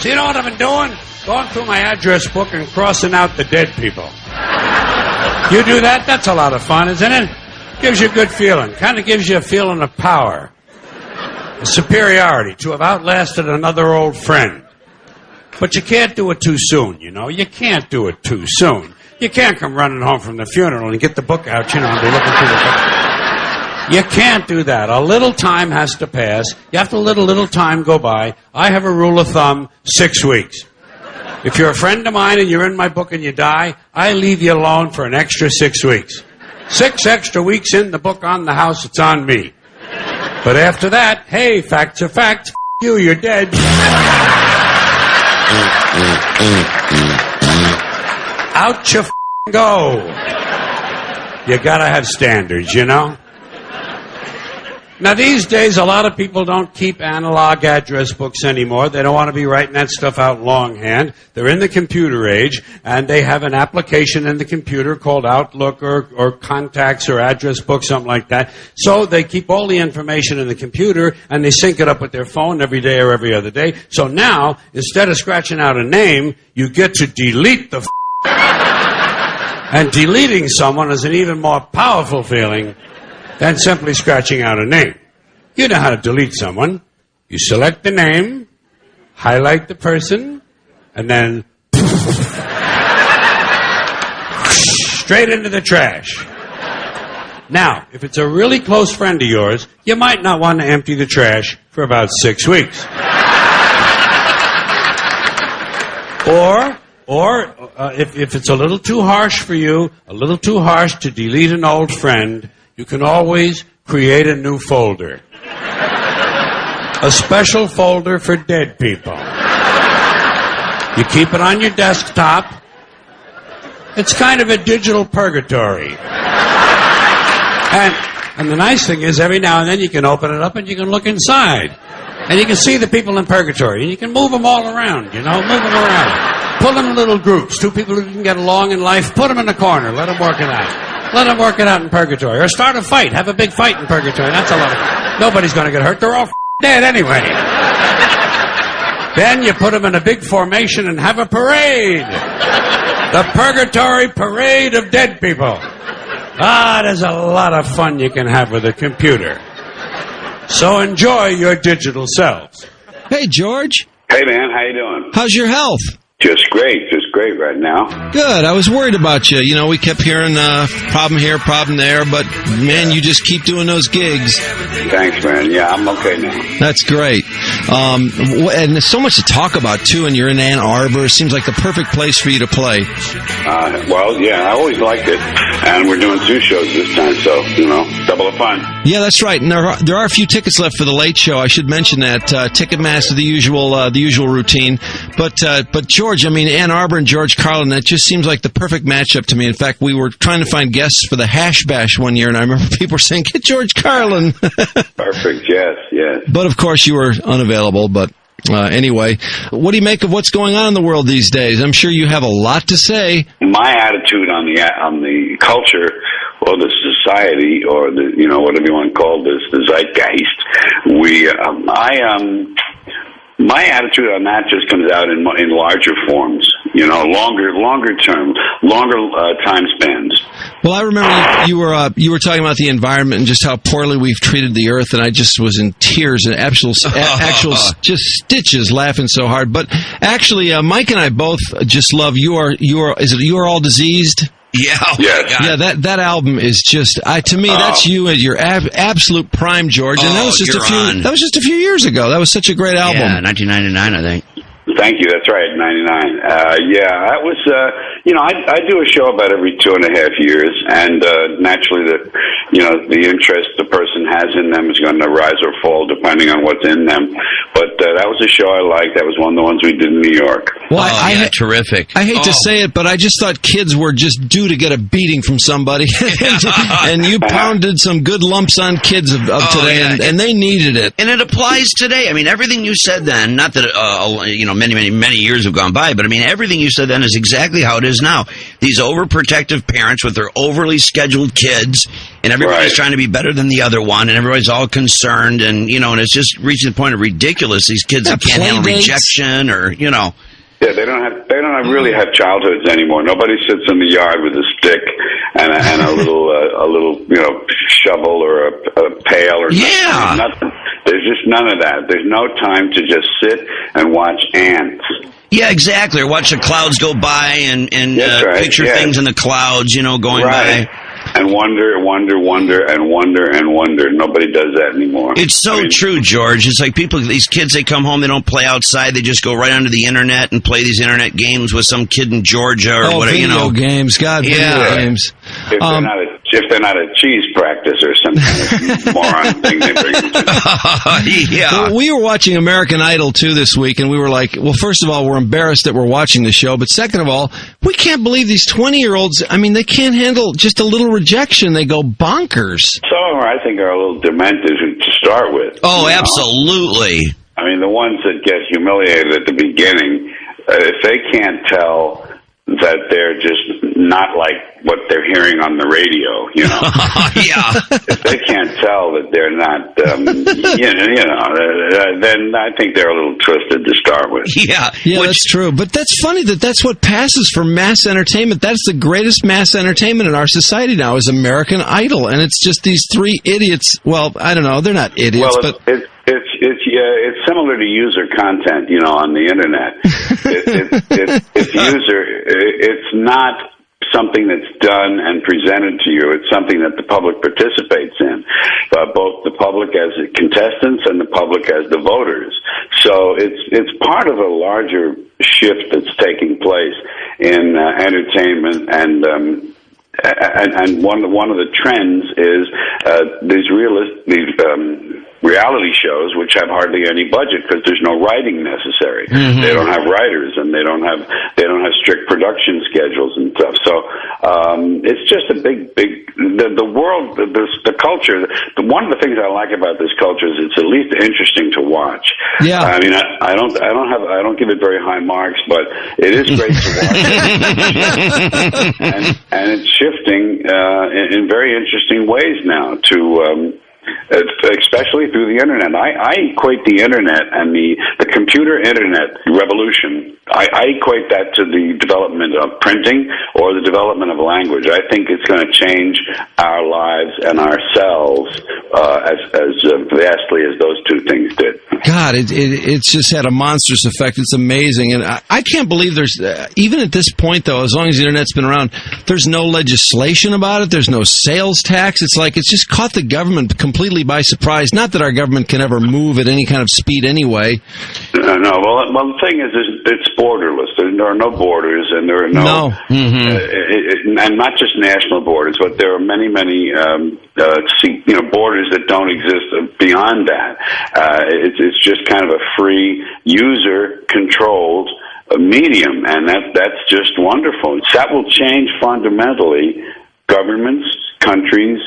So you know what I've been doing? Going through my address book and crossing out the dead people. You do that? That's a lot of fun, isn't it? Gives you a good feeling. Kind of gives you a feeling of power. A superiority to have outlasted another old friend. But you can't do it too soon, you know. You can't do it too soon. You can't come running home from the funeral and get the book out, you know, and be looking through the book. You can't do that. A little time has to pass. You have to let a little time go by. I have a rule of thumb, 6 weeks. If you're a friend of mine and you're in my book and you die, I leave you alone for an extra 6 weeks. 6 extra weeks in the book on the house, it's on me. But after that, hey, facts are facts. You're dead. Out you go. You gotta have standards, you know? Now, these days, a lot of people don't keep analog address books anymore. They don't want to be writing that stuff out longhand. They're in the computer age, and they have an application in the computer called Outlook or Contacts or Address Book, something like that. So they keep all the information in the computer, and they sync it up with their phone every day or every other day. So now, instead of scratching out a name, you get to delete the and deleting someone is an even more powerful feeling than simply scratching out a name. You know how to delete someone. You select the name, highlight the person, and then straight into the trash. Now, if it's a really close friend of yours, you might not want to empty the trash for about 6 weeks. Or if it's a little too harsh for you, a little too harsh to delete an old friend, you can always create a new folder. A special folder for dead people. You keep it on your desktop. It's kind of a digital purgatory. And the nice thing is, every now and then you can open it up and you can look inside. And you can see the people in purgatory. And you can move them all around, you know, move them around. Put them in little groups. 2 people who can get along in life, put them in the corner. Let them work it out. Let them work it out in purgatory. Or start a fight. Have a big fight in purgatory. That's a lot of fun. Nobody's going to get hurt. They're all dead anyway. Then you put them in a big formation and have a parade. The Purgatory Parade of Dead People. There's a lot of fun you can have with a computer. So enjoy your digital selves. Hey, George. Hey, man. How you doing? How's your health? Just great right now. Good. I was worried about you. You know, we kept hearing problem here, problem there, but, man, you just keep doing those gigs. Thanks, man. Yeah, I'm okay now. That's great. And there's so much to talk about, too, and you're in Ann Arbor. It seems like the perfect place for you to play. Well, yeah, I always liked it. And we're doing 2 shows this time, so, you know, double the fun. Yeah, that's right. And there are a few tickets left for the late show. I should mention that. Ticketmaster, the usual routine. But George, I mean, Ann Arbor and George Carlin, that just seems like the perfect matchup to me. In fact, we were trying to find guests for the Hash Bash one year, and I remember people were saying, get George Carlin. Perfect, yes. But, of course, you were unavailable. But anyway, what do you make of what's going on in the world these days? I'm sure you have a lot to say. My attitude on the culture, or the society, or the, you know, whatever you want to call this, the zeitgeist, my attitude on that just comes out in larger forms, you know, longer term, time spans. Well, I remember you were talking about the environment and just how poorly we've treated the earth, and I just was in tears and actual just stitches laughing so hard. But actually, Mike and I both just love You Are All Diseased? Yeah. Yes. Yeah, that album is just to me that's you at your absolute prime, George. And that was just a few years ago. That was such a great album. Yeah, 1999, I think. Thank you. That's right, 99. Yeah, that was. You know, I do a show about every 2.5 years, and naturally, the interest the person has in them is going to rise or fall depending on what's in them. But that was a show I liked. That was one of the ones we did in New York. Well, terrific. I hate to say it, but I just thought kids were just due to get a beating from somebody, and you pounded some good lumps on kids of today, and they needed it. And it applies today. I mean, everything you said then. Not that many many years have gone by, but I mean, everything you said then is exactly how it is now. These overprotective parents with their overly scheduled kids, and everybody's trying to be better than the other one, and everybody's all concerned, and, and it's just reaching the point of ridiculous. These kids that can't handle rejection or, Yeah, they don't really have childhoods anymore. Nobody sits in the yard with a stick and a little shovel or a pail or nothing. There's just none of that. There's no time to just sit and watch ants. Yeah, exactly. Or watch the clouds go by and picture things in the clouds, going by. And wonder. Nobody does that anymore. It's so true, George. It's like these kids, they come home, they don't play outside. They just go right onto the internet and play these internet games with some kid in Georgia or whatever, video games. God, video games. If they're not at cheese practice or some kind of moron thing they bring them to. Yeah. Well, we were watching American Idol, too, this week, and we were like, well, first of all, we're embarrassed that we're watching the show, but second of all, we can't believe these 20-year-olds, they can't handle just a little rejection. They go bonkers. Some of them, I think, are a little demented to start with. Oh, absolutely. The ones that get humiliated at the beginning, if they can't tell that they're just not like what they're hearing on the radio, Yeah. If they can't tell that they're not, then I think they're a little twisted to start with. Yeah, that's true. But that's funny that's what passes for mass entertainment. That's the greatest mass entertainment in our society now is American Idol. And it's just these three idiots. Well, I don't know. They're not idiots, but... It's similar to user content, on the internet. It's not something that's done and presented to you. It's something that the public participates in, both the public as contestants and the public as the voters. So it's part of a larger shift that's taking place in entertainment and one of the trends is these reality shows, which have hardly any budget because there's no writing necessary. Mm-hmm. They don't have writers, and they don't have strict production schedules and stuff. So it's just a big the world, the culture. One of the things I like about this culture is it's at least interesting to watch. Yeah, I don't give it very high marks, but it is great to watch. and it's shifting in very interesting ways now to. Especially through the internet. I equate the internet and the computer internet revolution, I equate that to the development of printing or the development of language. I think it's going to change our lives and ourselves as vastly as those two things did. God, it's just had a monstrous effect. It's amazing. And I can't believe there's, even at this point, though, as long as the internet's been around, there's no legislation about it. There's no sales tax. It's like it's just caught the government completely by surprise. Not that our government can ever move at any kind of speed anyway. No. Well, the thing is, it's borderless. There are no borders, and there are no. And not just national borders, but there are many borders that don't exist beyond that. It's just kind of a free, user-controlled medium, and that's just wonderful. That will change fundamentally governments, countries,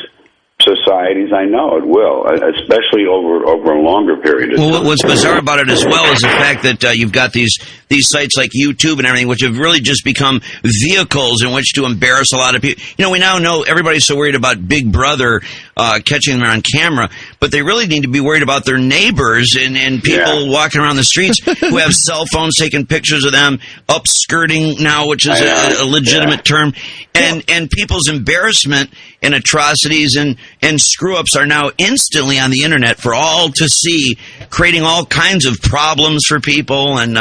societies. I know it will, especially over a longer period of time. Well, what's bizarre about it as well is the fact that you've got these sites like YouTube and everything, which have really just become vehicles in which to embarrass a lot of people. We now know everybody's so worried about Big Brother catching them on camera, but they really need to be worried about their neighbors and people walking around the streets who have cell phones taking pictures of them, upskirting now, which is a legitimate term, and people's embarrassment and atrocities and screw-ups are now instantly on the internet for all to see, creating all kinds of problems for people, and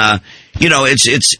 it's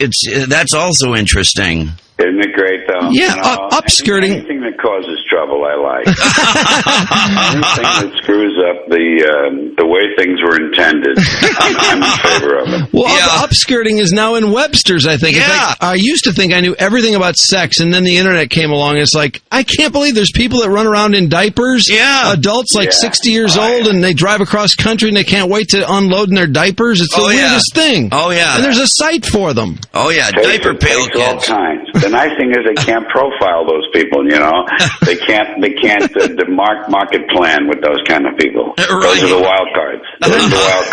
that's also interesting. Isn't it great, though? Yeah, upskirting. Anything that causes trouble, I like. Anything that screws up the way things were intended, I'm in favor of it. Well, upskirting is now in Webster's, I think. Yeah. I used to think I knew everything about sex, and then the internet came along, and it's like, I can't believe there's people that run around in diapers. Yeah. Adults 60 years old, and they drive across country, and they can't wait to unload in their diapers. It's the weirdest thing. Oh, yeah. And there's a site for them. Oh, yeah, diaper pail kids. All kinds. The nice thing is they can't profile those people, They can't the market plan with those kind of people. people. Right. Those are the wild cards. Those are the wild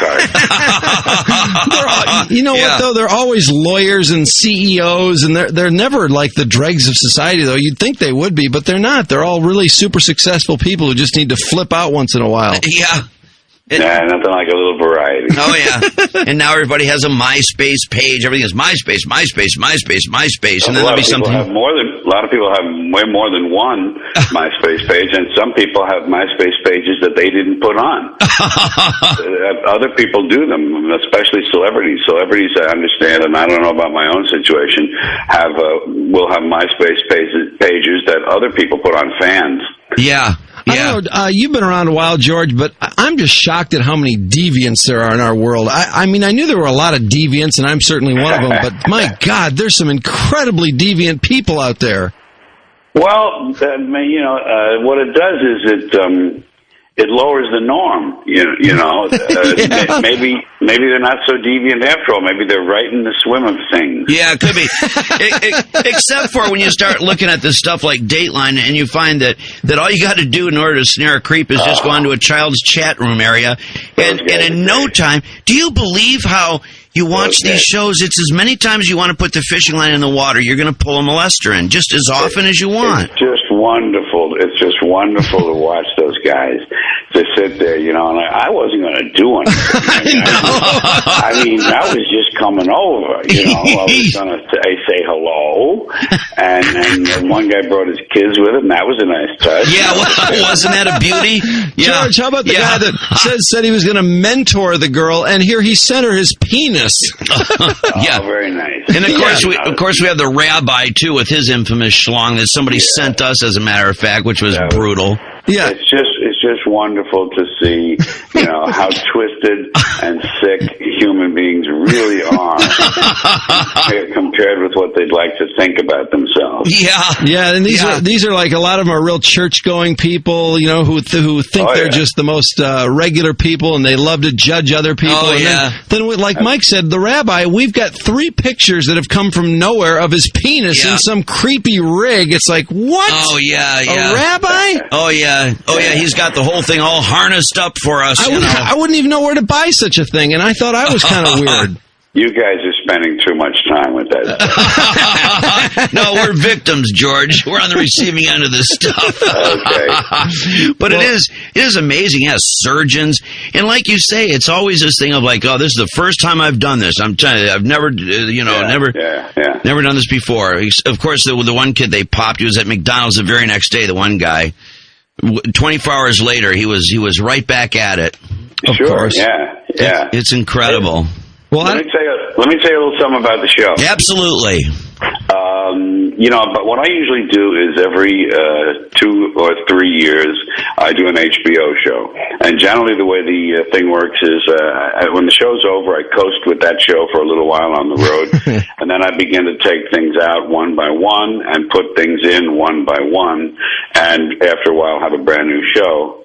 cards. You know what, though? They're always lawyers and CEOs, and they're never like the dregs of society, though. You'd think they would be, but they're not. They're all really super successful people who just need to flip out once in a while. Yeah. Nothing like a little variety. Oh, yeah. And now everybody has a MySpace page. Everything is MySpace. And then there'll be something. A lot of people have way more than one MySpace page, and some people have MySpace pages that they didn't put on. Other people do them, especially celebrities. Celebrities, I understand, and I don't know about my own situation, will have MySpace pages that other people put on fans. Yeah. I don't know, you've been around a while, George, but I'm just shocked at how many deviants there are in our world. I mean, I knew there were a lot of deviants, and I'm certainly one of them, but my God, there's some incredibly deviant people out there. Well, what it does is it lowers the norm. Maybe they're not so deviant after all. Maybe they're right in the swim of things. Yeah, it could be. Except for when you start looking at this stuff like Dateline, and you find that all you got to do in order to snare a creep is just go onto a child's chat room area, and in no time, do you believe how you watch these shows? It's as many times as you want to put the fishing line in the water, you're going to pull a molester in just as often as you want. It's just wonderful. It's just wonderful to watch those guys to sit there, and I wasn't going to do anything. I mean, I was just coming over, I was going to say hello, and one guy brought his kids with him, and that was a nice touch. Yeah, wasn't that a beauty? Yeah. George, how about the guy that said he was going to mentor the girl, and here he sent her his penis? Yeah, very nice. And of course we have the rabbi too with his infamous schlong that somebody sent us, as a matter of fact, which was brutal. Yeah, it's just wonderful to see, how twisted and sick human beings really are compared with what they'd like to think about themselves. Yeah, and these are like, a lot of them are real church-going people, who think they're just the most regular people, and they love to judge other people. Oh, and then like Mike said, the rabbi, we've got 3 pictures that have come from nowhere of his penis in some creepy rig. It's like, what? Oh, yeah. A rabbi? Oh, yeah. He's got the whole thing all harnessed up for us. I wouldn't even know where to buy such a thing, and I thought I was kind of weird. You guys are spending too much time with that stuff. No, we're victims, George. We're on the receiving end of this stuff. Okay. But it is amazing. Yes, surgeons. And like you say, it's always this thing of like, oh, this is the first time I've done this. I'm telling you, I've never, never done this before. Of course, the one kid they popped, he was at McDonald's the very next day, the one guy. 24 hours later, he was right back at it. Of course. Yeah. It's incredible. Well, let me tell you a little something about the show. Absolutely. But what I usually do is every 2 or 3 years, I do an HBO show. And generally the way the thing works is when the show's over, I coast with that show for a little while on the road. And then I begin to take things out one by one and put things in one by one. And after a while, have a brand new show.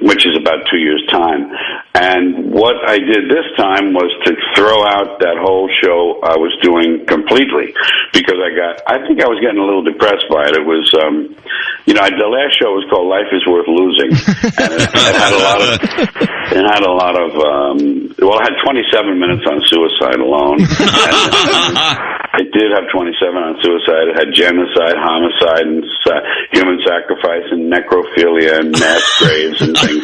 Which is about 2 years' time. And what I did this time was to throw out that whole show I was doing completely, because I think I was getting a little depressed by it. It was, the last show was called Life is Worth Losing. And it had a lot of, it had 27 minutes on suicide alone. It did have 27 on suicide. It had genocide, homicide, and human sacrifice, and necrophilia, and mass graves and things.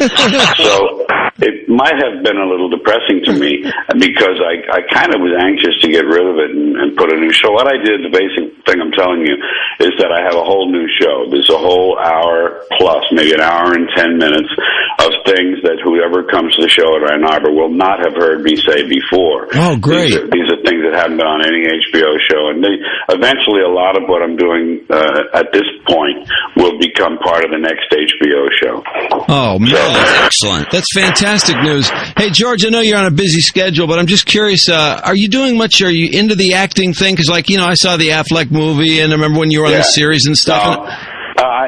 So it might have been a little depressing to me, because I kind of was anxious to get rid of it and put a new show. What I did, the basic thing I'm telling you, is that I have a whole new show. There's a whole hour plus, maybe an hour and 10 minutes of things that whoever comes to the show at Ann Arbor will not have heard me say before. Oh, great. These are things that haven't been on any HBO show. And eventually a lot of what I'm doing at this point will become part of the next HBO show. Oh, man. That's excellent. That's fantastic news. Hey, George, I know you're on a busy schedule, but I'm just curious, are you doing much? Are you into the acting thing? Because, I saw the Affleck movie, and I remember when you were on the series and stuff.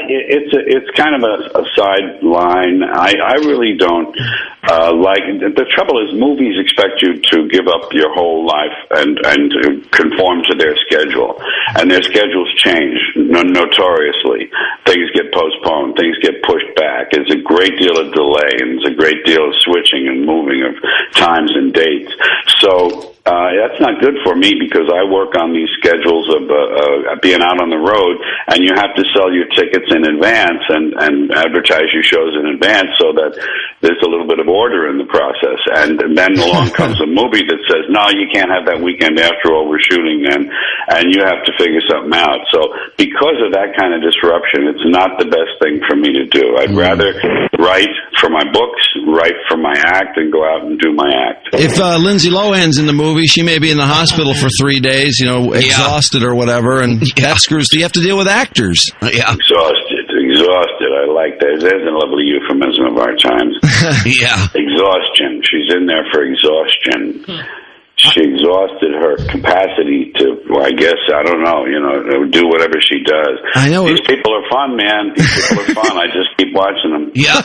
It's kind of a sideline. I really don't like. The trouble is, movies expect you to give up your whole life and conform to their schedule, and their schedules change notoriously. Things get postponed, things get pushed back, back. There's a great deal of delay, and there's a great deal of switching and moving of times and dates. So that's not good for me, because I work on these schedules of being out on the road, and you have to sell your tickets in advance and advertise your shows in advance, so that there's a little bit of order in the process. And then along comes a movie that says, no, you can't have that weekend after all, we're shooting, and you have to figure something out. So because of that kind of disruption, it's not the best thing for me to do. I'd rather write for my books, write for my act, and go out and do my act. If Lindsay Lohan's in the movie, she may be in the hospital for 3 days, exhausted or whatever, and that screws. Do you have to deal with actors? Yeah. Exhausted. I like that. There's a lovely euphemism of our times. Yeah. Exhaustion. She's in there for exhaustion. She exhausted her capacity to, well, I guess, I don't know, do whatever she does. I know. These people are fun, man. These people are fun. I just keep watching them. Yeah.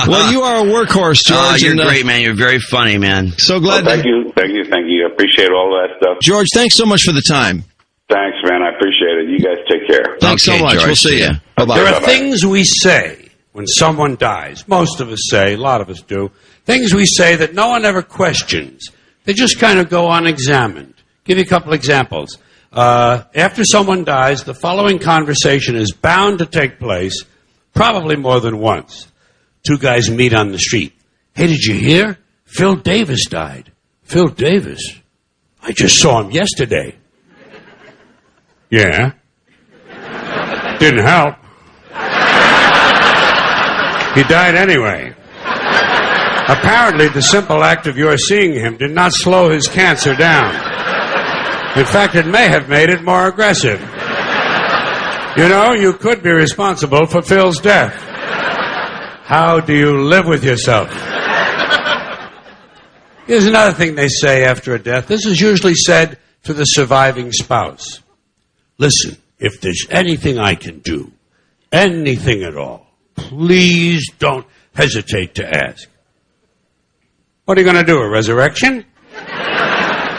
Well, you are a workhorse, George. You're great, man. You're very funny, man. So glad. Thank you. I appreciate all that stuff. George, thanks so much for the time. Thanks, man. I appreciate it. You guys take care. Thanks so much. George, we'll see you. Bye-bye. There are Bye-bye. things we say when someone dies. Most of us say, a lot of us do. Things we say that no one ever questions. They just kind of go unexamined. Give you a couple examples. After someone dies, the following conversation is bound to take place, probably more than once. Two guys meet on the street. Hey, did you hear? Phil Davis died. Phil Davis? I just saw him yesterday. Yeah. Didn't help. He died anyway. Apparently, the simple act of your seeing him did not slow his cancer down. In fact, it may have made it more aggressive. You could be responsible for Phil's death. How do you live with yourself? Here's another thing they say after a death. This is usually said to the surviving spouse. Listen, if there's anything I can do, anything at all, please don't hesitate to ask. What are you going to do, a resurrection?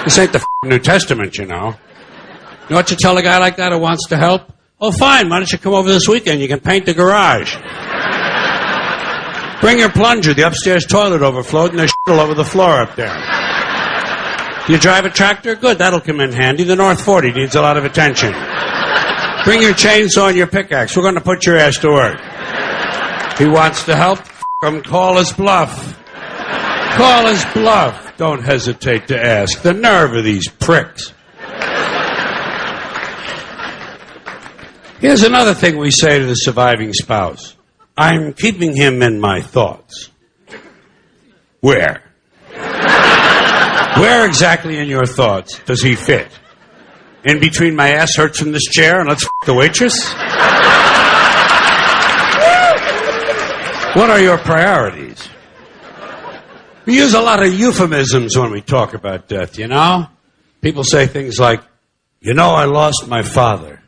This ain't the New Testament, You know what you tell a guy like that who wants to help? Oh, fine, why don't you come over this weekend? You can paint the garage. Bring your plunger. The upstairs toilet overflowed and there's shit all over the floor up there. You drive a tractor? Good, that'll come in handy. The North 40 needs a lot of attention. Bring your chainsaw and your pickaxe. We're going to put your ass to work. He wants to help? Come call his bluff. Call his bluff. Don't hesitate to ask. The nerve of these pricks. Here's another thing we say to the surviving spouse. I'm keeping him in my thoughts. Where? Where exactly in your thoughts does he fit? In between my ass hurts from this chair and let's f*** the waitress? What are your priorities? We use a lot of euphemisms when we talk about death, People say things like, I lost my father.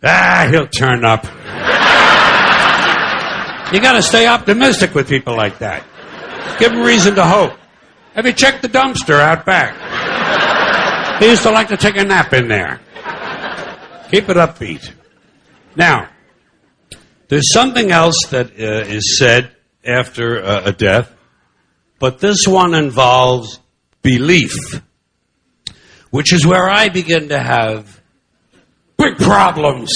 He'll turn up. You got to stay optimistic with people like that. Give them reason to hope. Have you checked the dumpster out back? He used to like to take a nap in there. Keep it upbeat. Now, there's something else that is said after a death, but this one involves belief, which is where I begin to have big problems.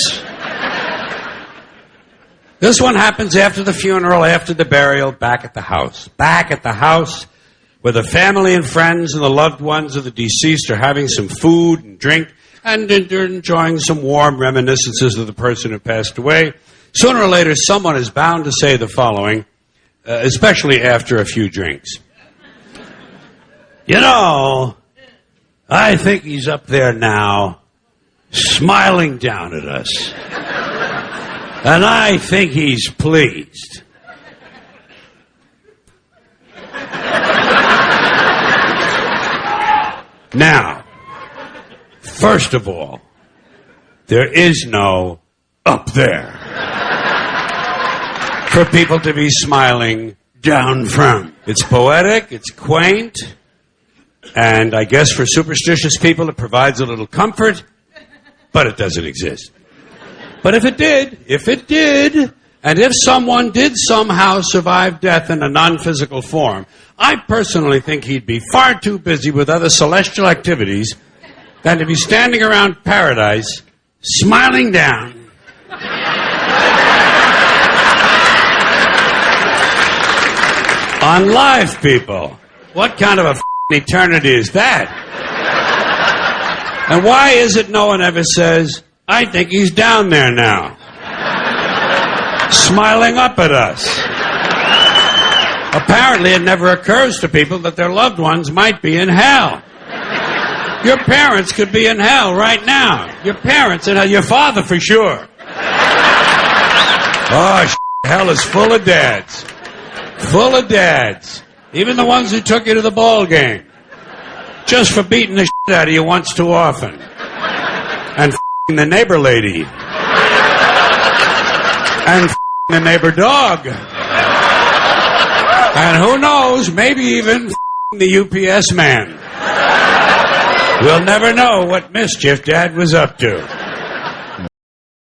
This one happens after the funeral, after the burial, back at the house. Back at the house where the family and friends and the loved ones of the deceased are having some food and drink and enjoying some warm reminiscences of the person who passed away. Sooner or later, someone is bound to say the following, especially after a few drinks. I think he's up there now, smiling down at us. And I think he's pleased. Now, first of all, there is no up there for people to be smiling down from. It's poetic, it's quaint, and I guess for superstitious people it provides a little comfort, but it doesn't exist. But if it did, And if someone did somehow survive death in a non-physical form, I personally think he'd be far too busy with other celestial activities than to be standing around paradise, smiling down. On live people. What kind of a eternity is that? And why is it no one ever says, I think he's down there now, smiling up at us? Apparently it never occurs to people that their loved ones might be in hell. Your parents could be in hell right now. Your parents in hell, your father for sure. Oh, hell is full of dads. Full of dads. Even the ones who took you to the ball game. Just for beating the shit out of you once too often. And f***ing the neighbor lady. And f***ing the neighbor dog. And who knows, maybe even f***ing the UPS man. We'll never know what mischief Dad was up to.